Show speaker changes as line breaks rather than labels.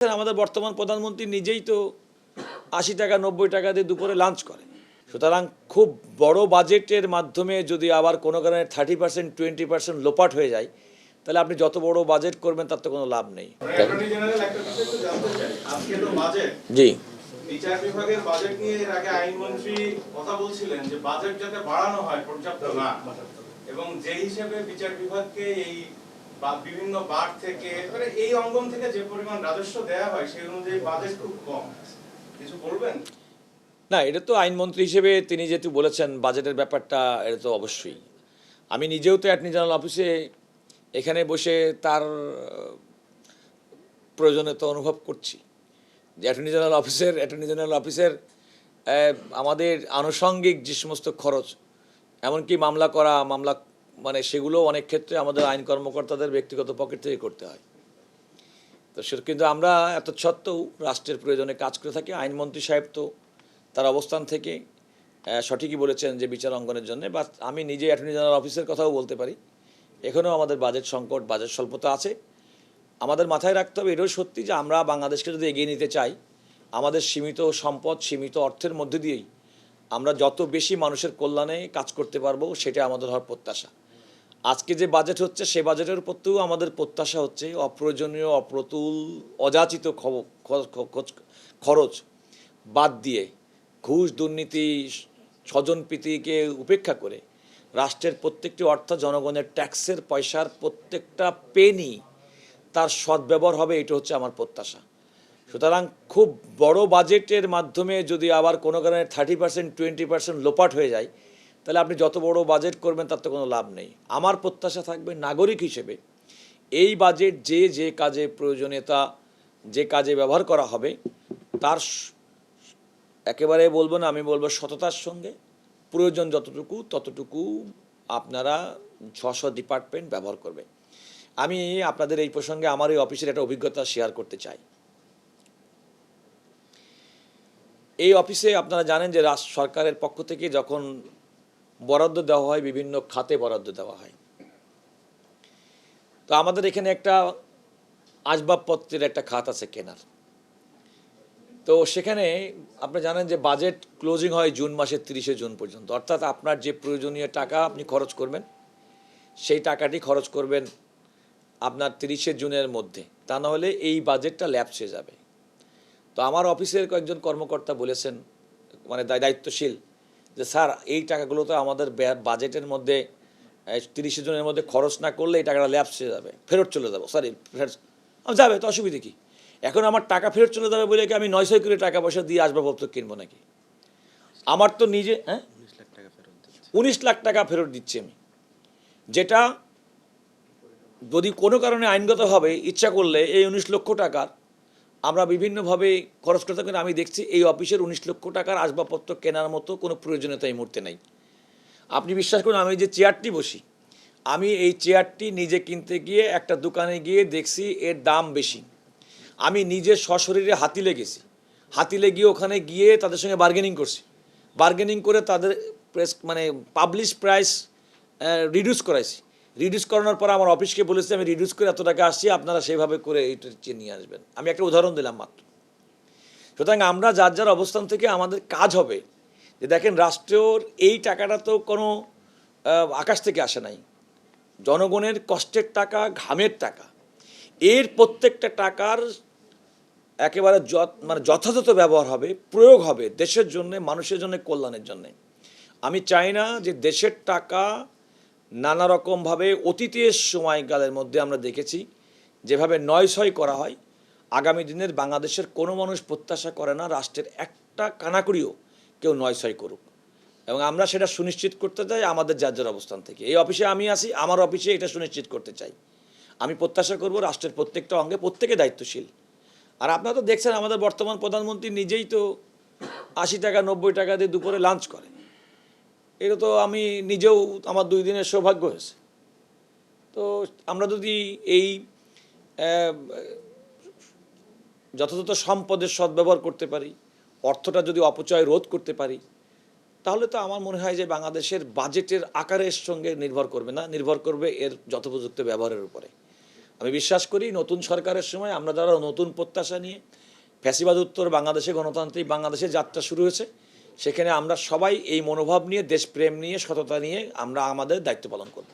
আমাদের বর্তমান প্রধানমন্ত্রী নিজেই তো ৮০ টাকা ৯০ টাকা দিয়ে দুপুরে লাঞ্চ করে। সুতরাং খুব বড় বাজেটের মাধ্যমে যদি আবার কোনো কারণে 30% 20% লোপাট হয়ে যায়, তাহলে আপনি যত বড় বাজেট করবেন তার তো কোনো লাভ নেই। জি,
বিচার বিভাগের বাজেট নিয়ে এর আগে আইনমন্ত্রী কথা বলছিলেন যে বাজেট যাতে বাড়ানো হয় পর্যাপ্ত না, এবং যে হিসেবে বিচার বিভাগকে এই বিভিন্ন বার থেকে মানে এই অঙ্গন থেকে যে পরিমাণ রাজস্ব দেওয়া হয় সেই অনুযায়ী বাজেট খুব কম। কিছু বলবেন?
না, এটা তো আইনমন্ত্রী হিসেবে তিনি যেহেতু বলেছেন বাজেটের ব্যাপারটা, এটা তো অবশ্যই। আমি নিজেও তো অ্যাটর্নি জেনারেল অফিসে এখানে বসে তার প্রয়োজনীয়তা অনুভব করছি যে অ্যাটর্নি জেনারেল অফিসের আমাদের আনুষঙ্গিক যে সমস্ত খরচ, এমনকি মামলা মানে সেগুলো অনেক ক্ষেত্রে আমাদের আইন কর্মকর্তাদের ব্যক্তিগত পকেট থেকে করতে হয়। তো কিন্তু আমরা এত সত্ত্বেও রাষ্ট্রের প্রয়োজনে কাজ করে থাকি। আইনমন্ত্রী সাহেব তো তার অবস্থান থেকে সঠিকই বলেছেন যে বিচার অঙ্গনের জন্য, বা আমি নিজে অ্যাটর্নি জেনারেল অফিসের কথাও বলতে পারি, এখানেও আমাদের বাজেট সংকট, বাজেট স্বল্পতা আছে। আমাদের মাথায় রাখতে হবে এটাও সত্যি যে আমরা বাংলাদেশকে যদি এগিয়ে নিতে চাই, আমাদের সীমিত সম্পদ, সীমিত অর্থের মধ্যে দিয়েই আমরা যত বেশি মানুষের কল্যাণে কাজ করতে পারবো, সেটা আমাদের হওয়ার প্রত্যাশা। আজকে যে বাজেট হচ্ছে সে বাজেটের প্রতিও আমাদের প্রত্যাশা হচ্ছে অপ্রয়োজনীয়, অপ্রতুল, অযাচিত খরচ বাদ দিয়ে, ঘুষ, দুর্নীতি, স্বজনপ্রীতিকে উপেক্ষা করে রাষ্ট্রের প্রত্যেকটি অর্থ, জনগণের ট্যাক্সের পয়সার প্রত্যেকটা পেনি তার সদ্ব্যবহার হবে, এটা হচ্ছে আমার প্রত্যাশা। সুতরাং খুব বড় বাজেটের মাধ্যমে যদি আবার কোনো কারণে 30% 20% লোপাট হয়ে যায়, তাহলে আপনি যত বড় বাজেট করবেন তার তো কোনো লাভ নেই। আমার প্রত্যাশা থাকবে নাগরিক হিসেবে এই বাজেট যে কাজে প্রয়োজনীয়তা, যে কাজে ব্যবহার করা হবে, তার একেবারে বলবো না, আমি বলবো সততার সঙ্গে প্রয়োজন ততটুকু আপনারা ডিপার্টমেন্ট ব্যবহার করবে। আমি আপনাদের এই প্রসঙ্গে আমার এই অফিসের একটা অভিজ্ঞতা শেয়ার করতে চাই। এই অফিসে আপনারা জানেন যে সরকারের পক্ষ থেকে যখন বরাদ্দ দেওয়া হয়, বিভিন্ন খাতে বরাদ্দ দেওয়া হয়, তো আমাদের এখানে একটা আসবাবপত্রের একটা খাত আছে কেনার। তো সেখানে আপনারা জানেন যে বাজেট ক্লোজিং হয় জুন মাসের 30শে জুন পর্যন্ত, অর্থাৎ আপনার যে প্রয়োজনীয় টাকা আপনি খরচ করবেন, সেই টাকাটি খরচ করবেন আপনার 30শে জুনের মধ্যে, তা না হলে এই বাজেটটা ল্যাপস হয়ে যাবে। তো আমার অফিসের কয়েকজন কর্মকর্তা বলেছেন, মানে দায়িত্বশীল, যে স্যার এই টাকাগুলো তো আমাদের বাজেটের মধ্যে 30শে জুনের মধ্যে খরচ না করলে এই টাকাটা ল্যাপস হয়ে যাবে, ফেরত চলে যাবো, ফেরত যাবে, তো অসুবিধে কী? এখন আমার টাকা ফেরত চলে যাবে বলে কি আমি 900 করে টাকা পয়সা দিয়ে আসবাবপত্র কিনবো নাকি? আমার তো নিজে 19 লাখ টাকা ফেরত দিচ্ছি আমি, যেটা যদি কোনো কারণে আইনগতভাবে ইচ্ছা করলে এই 19 লক্ষ টাকার আমরা বিভিন্নভাবে খরচ করতে পারি। আমি দেখছি এই অফিসের 19 লক্ষ টাকার আসবাবপত্র কেনার মতো কোনো প্রয়োজনীয়তা এই মুহূর্তে নেই। আপনি বিশ্বাস করুন, আমি যে চেয়ারটি বসি, আমি এই চেয়ারটি নিজে কিনতে গিয়ে একটা দোকানে গিয়ে দেখছি এর দাম বেশি। আমি নিজে সশরীরে হাতিলে গেছি, হাতিলে গিয়ে ওখানে গিয়ে তাদের সঙ্গে বার্গেনিং করে তাদের পাবলিশ প্রাইস রিডিউস করাইছি। রিডিউস করানোর পর আমার অফিসকে বলেছি আমি রিডিউস করে এত টাকা আসছি, আপনারা সেইভাবে করে এটা নিয়ে আসবেন। আমি একটা উদাহরণ দিলাম মাত্র। সুতরাং আমরা যার অবস্থান থেকে আমাদের কাজ হবে যে দেখেন, রাষ্ট্রের এই টাকাটা তো কোনো আকাশ থেকে আসে নাই, জনগণের কষ্টের টাকা, ঘামের টাকা। এর প্রত্যেকটা টাকার একেবারে যথাযথ ব্যবহার হবে, প্রয়োগ হবে দেশের জন্য, মানুষের জন্য, কল্যাণের জন্য। আমি চাই না যে দেশের টাকা নানা রকমভাবে অতীতের সময়কালের মধ্যে আমরা দেখেছি যেভাবে নয়ছয় করা হয়। আগামী দিনের বাংলাদেশের কোনো মানুষ প্রত্যাশা করে না রাষ্ট্রের একটা কানাকড়িও কেউ নয়ছয় করুক, এবং আমরা সেটা সুনিশ্চিত করতে চাই আমাদের যার অবস্থান থেকে। এই অফিসে আমি আছি, আমার অফিসে এটা সুনিশ্চিত করতে চাই। আমি প্রত্যাশা করব রাষ্ট্রের প্রত্যেকটা অঙ্গে প্রত্যেকে দায়িত্বশীল। আর আপনারা তো দেখছেন আমাদের বর্তমান প্রধানমন্ত্রী নিজেই তো ৮০ টাকা ৯০ টাকা দিয়ে দুপুরে লাঞ্চ করে। এটা তো আমি নিজেও, আমার 2 দিনের সৌভাগ্য হয়েছে। তো আমরা যদি এই যথাযথ সম্পদের সদ্ব্যবহার করতে পারি, অর্থটা যদি অপচয় রোধ করতে পারি, তাহলে তো আমার মনে হয় যে বাংলাদেশের বাজেটের আকারের সঙ্গে নির্ভর করবে না, নির্ভর করবে এর যথোপযুক্ত ব্যবহারের উপরে। আমি বিশ্বাস করি নতুন সরকারের সময় আমরা যারা নতুন প্রত্যাশা নিয়ে ফ্যাসিবাদ উত্তর বাংলাদেশে গণতান্ত্রিক বাংলাদেশে যাত্রা শুরু হয়েছে, সেখানে আমরা সবাই এই মনোভাব নিয়ে, দেশপ্রেম নিয়ে, সততা নিয়ে আমরা আমাদের দায়িত্ব পালন করব।